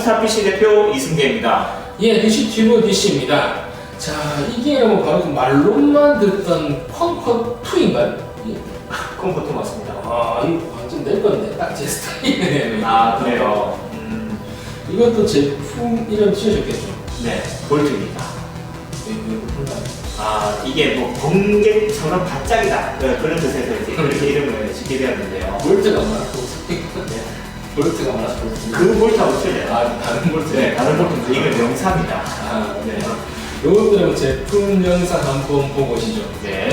몬스타 PC 대표 이승재입니다. 예, DC튜브 DC입니다. 자, 이게 뭐 바로 그 말로만 듣던 펑커2인가요? 예. 컴포트 맞습니다. 아, 이거 완전 내 건데, 딱 제 스타일이네요. 아, 그래요? 이것도 제품 이름 지으셨겠죠? 네, 볼트입니다. 이거 볼까요? 아, 이게 뭐 번개처럼 반짝이다. 그런 뜻에서 이제 그렇게 이름을 짓게 되었는데요. 볼트가 뭐라? 볼트가 뭐라? 그 볼트하고 틀려요. 아, 다른 볼트? 네, 다른 볼트인데 이건 명사입니다. 아, 네. 이것들은 제품 영상 한번 보고 오시죠. 네.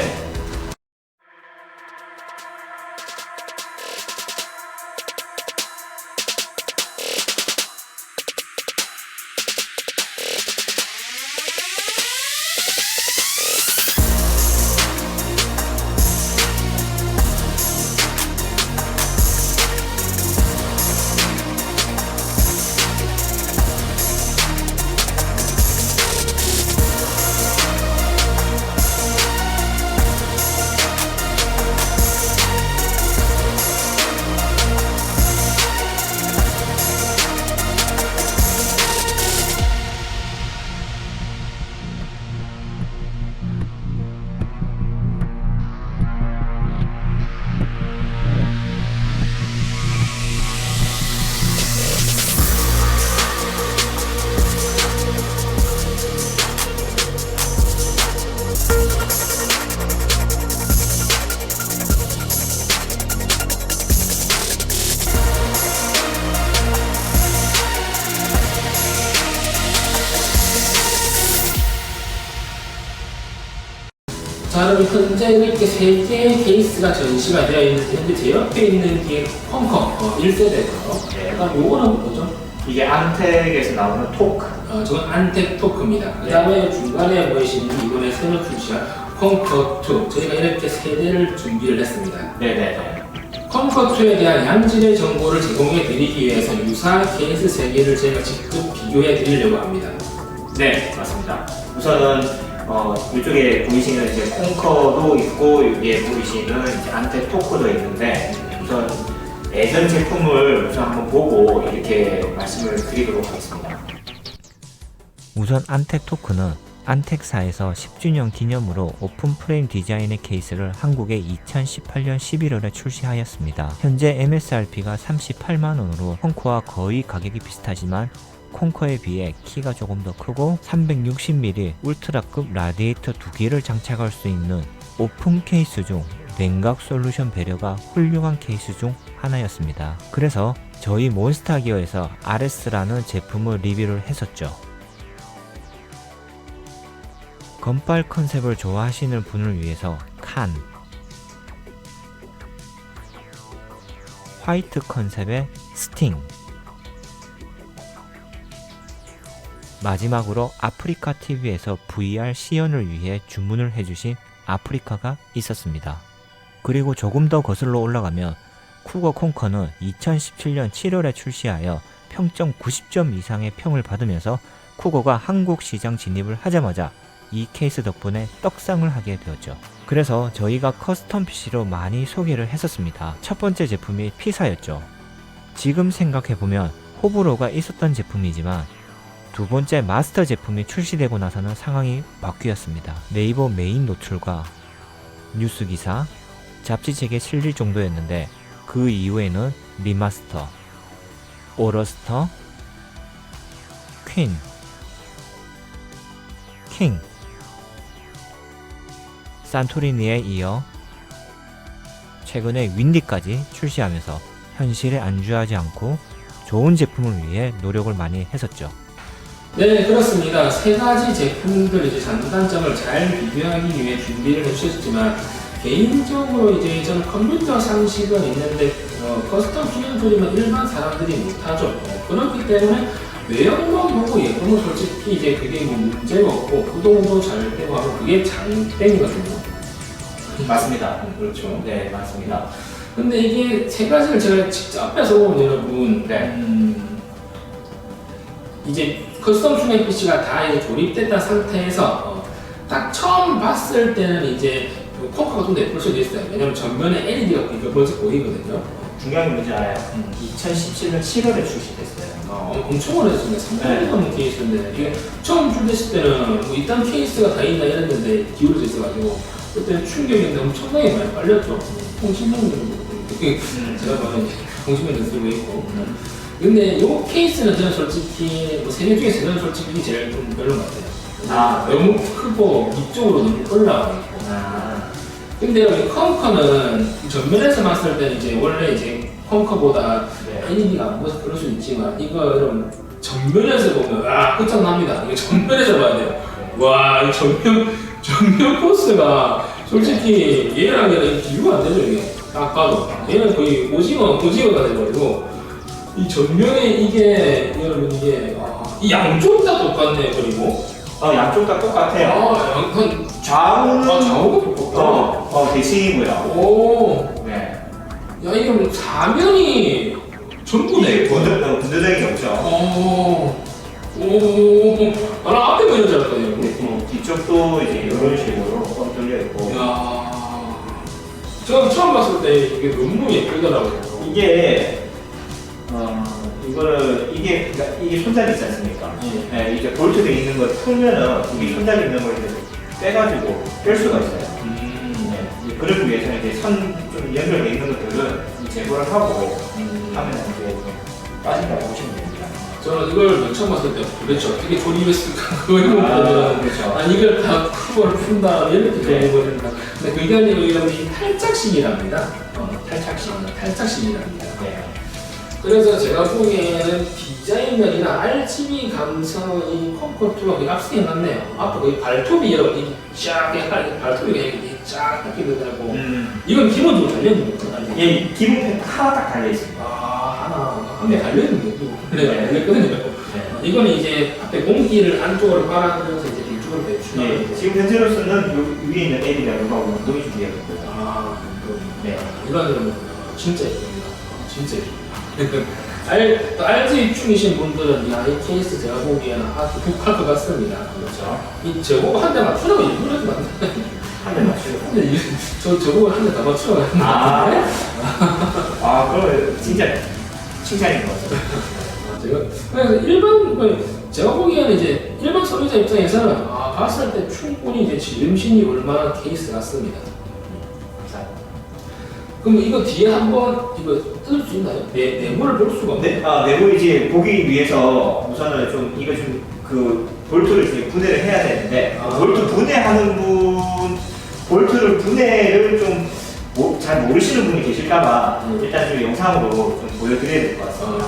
자, 여러분 현재 이렇게 3개의 케이스가 전시가 되어 있는데 현재 제 옆에 있는 게 펑커 1세대고요. 네. 그다음 요거는 뭐죠? 이게 안텍에서 나오는 토크. 저건 안텍 토크입니다. 그 다음에 중간에 보이시는 이번에 새로 출시한 펑커2 저희가 이렇게 3대를 준비를 했습니다. 네네네. 펑커2에 대한 양질의 정보를 제공해 드리기 위해서 유사 케이스 3개를 저희가 직접 비교해 드리려고 합니다. 네, 맞습니다. 우선은 이쪽에 보이시는 이제 콩커도 있고 여기에 보이시는 이제 안텍 토크도 있는데 우선 예전 제품을 우선 한번 보고 이렇게 말씀을 드리도록 하겠습니다. 우선 안텍 토크는 안텍사에서 10주년 기념으로 오픈 프레임 디자인의 케이스를 한국에 2018년 11월에 출시하였습니다. 현재 MSRP가 38만원으로 콩커와 거의 가격이 비슷하지만 콩커에 비해 키가 조금 더 크고 360mm 울트라급 라디에이터 2개를 장착할 수 있는 오픈 케이스 중 냉각 솔루션 배려가 훌륭한 케이스 중 하나였습니다. 그래서 저희 몬스타기어에서 RS라는 제품을 리뷰를 했었죠. 건빨 컨셉을 좋아하시는 분을 위해서 칸, 화이트 컨셉의 스팅, 마지막으로 아프리카 TV에서 VR 시연을 위해 주문을 해주신 아프리카가 있었습니다. 그리고 조금 더 거슬러 올라가면 쿠거 콩커는 2017년 7월에 출시하여 평점 90점 이상의 평을 받으면서 쿠거가 한국 시장 진입을 하자마자 이 케이스 덕분에 떡상을 하게 되었죠. 그래서 저희가 커스텀 PC로 많이 소개를 했었습니다. 첫 번째 제품이 P4였죠. 지금 생각해보면 호불호가 있었던 제품이지만 두 번째 마스터 제품이 출시되고 나서는 상황이 바뀌었습니다. 네이버 메인 노출과 뉴스 기사, 잡지책에 실릴 정도였는데 그 이후에는 리마스터, 오러스터, 퀸, 킹, 산토리니에 이어 최근에 윈디까지 출시하면서 현실에 안주하지 않고 좋은 제품을 위해 노력을 많이 했었죠. 네, 그렇습니다. 3가지 제품들 이제 장단점을 잘 비교하기 위해 준비를 해주셨지만 개인적으로 이제 저는 컴퓨터 상식은 있는데 커스텀 기능 조립은 일반 사람들이 못하죠. 그렇기 때문에 외형만 보고 예쁘면 솔직히 이제 그게 뭐 문제가 없고 구동도 잘 되고 하면 그게 장땡이거든요. 맞습니다. 그렇죠. 네, 맞습니다. 근데 이게 3가지를 제가 직접 앞에서 보면 여러분, 이제 커스텀 튜닝 PC가 다 이제 조립됐던 상태에서 딱 처음 봤을 때는 이제 콩커가 좀 더 예쁠 수도 있어요. 왜냐면 전면에 LED가 먼저 보이거든요. 중요한 게 뭔지 알아요? 2017년 7월에 출시됐어요. 엄청 오래됐습니다. 3년이 넘는 케이스인데 이게 처음 출시했을 때는 뭐 일단 케이스가 다 있나 이랬는데 기울어져 있어가지고 그때 충격인데 엄청나게 많이 빨렸죠. 통신용으로 제가 봐도 이제 통신용으로 쓰고 있고. 근데 이 케이스는 저는 솔직히 뭐 세 개 중에 저는 솔직히 이게 제일 좀 별론 것 같아요. 너무 크고 위쪽으로 너무 올라가 있고. 근데 여기 컴커는 전면에서 봤을 때는 이제 원래 이제 컴커보다 LED가 안 보여서 그럴 수 있지만 이거 여러분 정면에서 보면 끝장납니다. 이거 정면에서 봐야 돼요. 와, 이 정면 포스가 솔직히 얘랑 얘랑 비교가 안 되죠. 이게 딱 봐도 얘는 거의 오징어가 돼버리고 이 전면에 이게 여러분 이게 이 양쪽 다 똑같네. 그리고 양쪽 다 똑같아요. 좌우는 좌우가 똑같다. 대칭이고요. 오. 네. 야, 이게 뭐 사면이 전부네. 군더더기 없죠. 나는 앞에 보이는 줄 알았거든요. 뒤쪽도 이제 이런 식으로 뻥 뚫려 있고. 야, 저는 처음 봤을 때 이게 너무 예쁘더라고요. 이게 이게 손잡이 있지 않습니까? 네, 이제 볼트돼 있는 걸 풀면은 이게 손잡이 있는 걸 이제 빼가지고 뺄 수가 있어요. 네, 이제 그러기 위해서는 이제 좀 연결돼 있는 것들은 제거를 하고 하면 이제 빠진다고 보시면 됩니다. 저는 이걸 처음 봤을 때 도대체 어떻게 조립했을까 그걸 보면 그렇죠. 이걸 다 그걸 푼다 이렇게 조립을 한다. 근데 그게 아니고 이 탈착식이랍니다. 탈착식이랍니다. 네. 그래서 제가 보기에는 디자인면이나 RGB 감성이 컴포트가 거의 앞서게 맞네요. 앞으로 거의 발톱이 여러분 쫙 발톱이 이렇게 쫙 이렇게 되더라고. 이건 기본적으로 달려있는 거구나. 예, 기본 펜 하나 딱 달려 있습니다. 한 개 달려있는 거고. 그래, 달렸거든요. 이거는 이제 앞에 공기를 안쪽으로 빨아들여서 이제 뒤쪽으로 배출하는. 지금 현재로서는 위에 있는 L이랑 이거하고 운동이 준비하고 있고요. 네. 이거는 진짜 예쁩니다. 진짜 예쁩니다. RG 충이신 분들은 이 케이스 제가 보기에는 아주 독할 것 같습니다. 그렇죠. 이 저보고 한 대 맞추라고 일부러 하지 않나요? 한 대 맞추고. 저보고 한 대 다 맞추라고 했는데. 그럼 진짜 칭찬인 것 같아요. 그래서 제가 보기에는 이제 일반 소비자 입장에서는 봤을 때 충분히 이제 지름신이 얼마나 케이스 같습니다. 그럼 이거 뒤에 한번 이거 뜯을 수 있나요? 내부를 볼 수가 없네. 내부 이제 보기 위해서 우선은 좀 이거 좀 그 볼트를 이제 분해를 해야 되는데 볼트 분해하는 볼트를 분해를 좀 잘 모르시는 분이 계실까봐 일단 좀 영상으로 좀 보여드려야 될 것 같습니다.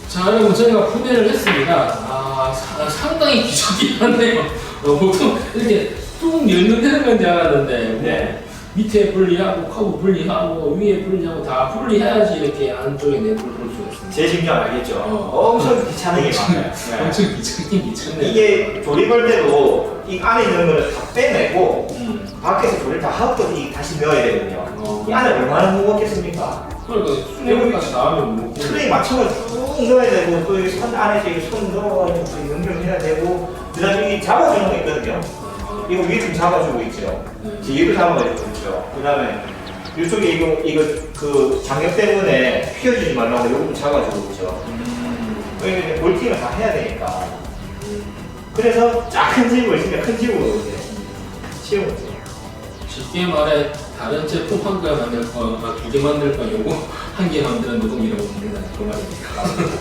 자, 여러분 저희가 분해를 했습니다. 상당히 기적이한데요. 보통 이렇게 뚝 열면 되는 줄 알았는데 밑에 분리하고 커브 분리하고 위에 분리하고 다 분리해야지 이렇게 안쪽에 내부를 볼 수가 있습니다. 제 심정 알겠죠? 엄청 귀찮은 게 많아요. 엄청 귀찮네. 이게 조립할 때도 이 안에 있는 거를 다 빼내고 밖에서 조립 다 하고 다시 넣어야 되거든요. 이 안에 얼마나 무겁겠습니까? 그러니까 수냉까지 나오면 뭐 트레이 맞춰서 쭉 넣어야 되고 또 여기 손 안에서 이렇게 손 넣어가지고 연결해야 되고 그다음에 이 잡아주는 거 있거든요. 이거 위에 좀 잡아주고 있죠. 얘도 잡아가지고 있죠. 그다음에 이쪽에 이거 그 장력 때문에 휘어지지 말라고 이거 좀 잡아주고 있죠. 이게 볼팅을 다 해야 되니까. 그래서 작은 집을 진짜 큰 집으로 이제 치우는 거죠. 쉽게 말해 다른 제품 한 개 만들 거, 두 개 만들 거, 요거 한 개 만드는 노동이라고 합니다. 그 말입니다.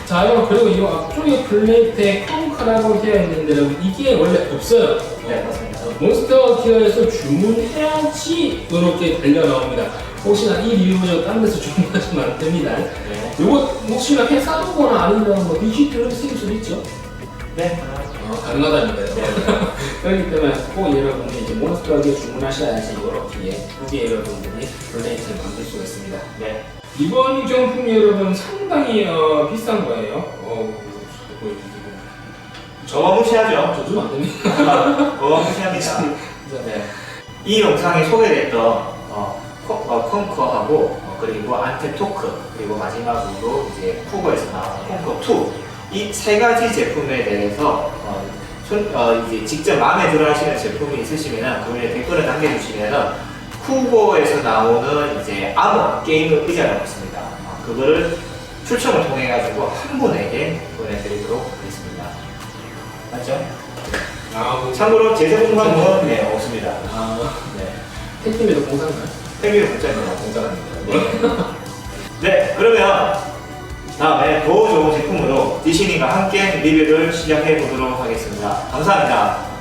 자, 여러분 그리고 이 앞쪽에 플레이트에 콩크라고 되어 있는데 이게 원래 없어요. 네, 맞습니다. 몬스터 기어에서 주문해야지 이렇게 달려 나옵니다. 혹시나 이 리뷰를 다른 데서 주문하시면 안 됩니다. 네. 요거 혹시나 그냥 싸놓거나 아니면 뭐 디지털로 쓰일 수도 있죠? 네. 가능하다니까요. 그렇기 때문에 꼭 여러분이 이제 몬스터하게 주문하셔야지 이렇게 후기에 여러분들이 블레이트를 만들 수가 있습니다. 네. 이번 경품 여러분 상당히 비싼 거예요. 어마무시하죠. 저 주면 안 됩니다. 어마무시합니다. 네. 네. 이 영상에 소개됐던 콩커하고 그리고 안테토크 그리고 마지막으로 이제 쿠거에서 나온 콩커2 이 세 가지 제품에 대해서 이제 직접 마음에 들어 하시는 제품이 있으시면 그 위에 댓글을 남겨주시면 쿠거에서 나오는 이제 아머 게임 의자가 있습니다. 그거를 추첨을 통해 가지고 한 분에게 보내드리도록 하겠습니다. 맞죠? 참고로 제 제품과는 네, 없습니다. 네. 택팀에도 공사인가요? 택배로 문자입니다. 공사합니다. 네, 그러면 다음에 더 좋은 제품으로 디시니가 함께 리뷰를 시작해 보도록 하겠습니다. 감사합니다.